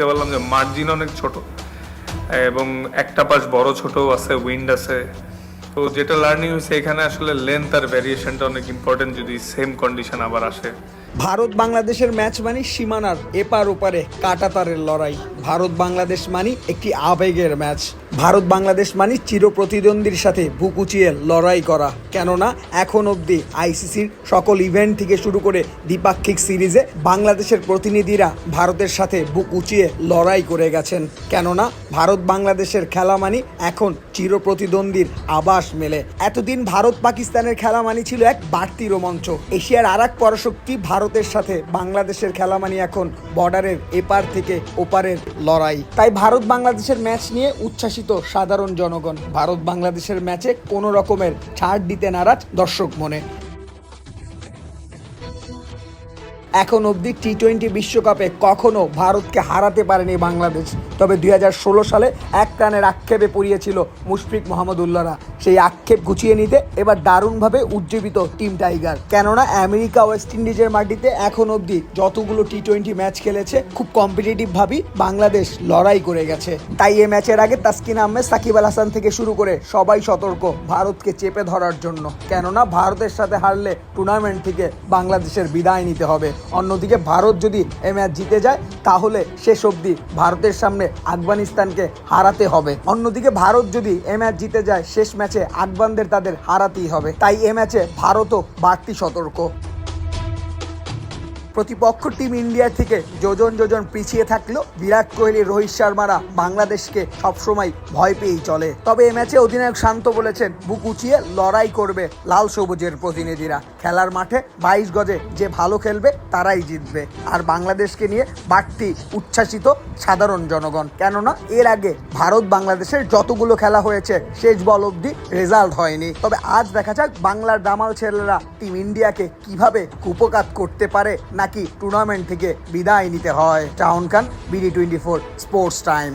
দেখতে পারলাম যে মার্জিন অনেক ছোট এবং একটা পাশ বড় ছোটও আছে, উইন্ড আছে। তো যেটা লার্নিং হয়েছে এখানে আসলে লেন্থ আর ভ্যারিয়েশনটা অনেক ইম্পর্টেন্ট যদি সেম কন্ডিশন আবার আসে। ভারত বাংলাদেশের ম্যাচ মানে সীমানার এপার ওপারে কাঁটাতারের লড়াই। ভারত বাংলাদেশ মানে একটি আবেগের ম্যাচ। ভারত বাংলাদেশ মানে চিরপ্রতিদ্বন্দ্বীর সাথে বুক উঁচিয়ে লড়াই করা। কেননা এখন অবধি আইসিসির সকল ইভেন্ট থেকে শুরু করে দ্বিপাক্ষিক সিরিজে বাংলাদেশের প্রতিনিধিরা ভারতের সাথে বুক উঁচিয়ে লড়াই করে গেছেন। কেননা ভারত বাংলাদেশের খেলা মানে এখন চিরপ্রতিদ্বন্দ্বীর আবাস মেলে। এতদিন ভারত পাকিস্তানের খেলা মানে ছিল এক বাড়তি রোমাঞ্চ। এশিয়ার আর এক পরাশক্তি ভারতের সাথে বাংলাদেশের খেলা মানে এখন বর্ডারের এপার থেকে ওপারের লড়াই। তাই ভারত বাংলাদেশের ম্যাচ নিয়ে উচ্ছ্বাসিত সাধারণ জনগণ। ভারত বাংলাদেশের ম্যাচে কোনো রকমের ছাড় দিতে নারাজ দর্শক মনে। এখন অবধি টি-20 বিশ্বকাপে কখনো ভারতকে হারাতে পারেনি বাংলাদেশ। তবে 2016 সালে এক রানের আক্ষেপে পড়িয়েছিল মুশফিক মাহমুদুল্লাহরা। সেই আক্ষেপ গুছিয়ে নিতে এবার দারুণভাবে উজ্জীবিত টিম টাইগার। কেননা আমেরিকা ওয়েস্ট ইন্ডিজের মাটিতে এখন অবধি যতগুলো টি-20 ম্যাচ খেলেছে খুব কম্পিটিটিভভাবেই বাংলাদেশ লড়াই করে গেছে। তাই এ ম্যাচের আগে তাসকিন আহমেদ, সাকিব আল হাসান থেকে শুরু করে সবাই সতর্ক ভারতকে চেপে ধরার জন্য। কেননা ভারতের সাথে হারলে টুর্নামেন্ট থেকে বাংলাদেশের বিদায় নিতে হবে। অন্যদিকে ভারত যদি এ ম্যাচ জিতে যায় তাহলে শেষ অবধি ভারতের সামনে আফগানিস্তানকে হারাতে হবে। অন্যদিকে ভারত যদি এ ম্যাচ জিতে যায় শেষ ম্যাচে আফগানদের তাদের হারাতেই হবে। তাই এ ম্যাচে ভারতও বাড়তি সতর্ক। প্রতিপক্ষ টিম ইন্ডিয়া থেকে যোজন যোজন পিছিয়ে থাকলেও বিরাট কোহলি, রোহিত শর্মারা বাংলাদেশকে সবসময় ভয় পেয়েই চলে। তবে এই ম্যাচে অধিনায়ক শান্ত বলেছেন বুক উঁচিয়ে লড়াই করবে লাল সবুজের প্রতিনিধিরা। খেলার মাঠে 22 গজে যে ভালো খেলবে তারাই জিতবে। আর বাংলাদেশকে নিয়ে বাড়তি উচ্ছ্বাসিত সাধারণ জনগণ। কেননা এর আগে ভারত বাংলাদেশের যতগুলো খেলা হয়েছে শেষ বল অবধি রেজাল্ট হয়নি। তবে আজ দেখা যাক বাংলার দামাল ছেলেরা টিম ইন্ডিয়াকে কিভাবে কুপকাত করতে পারে, নাকি টুর্নামেন্ট থেকে বিদায় নিতে হয়। শাওন খান, BD24 স্পোর্টস টাইম।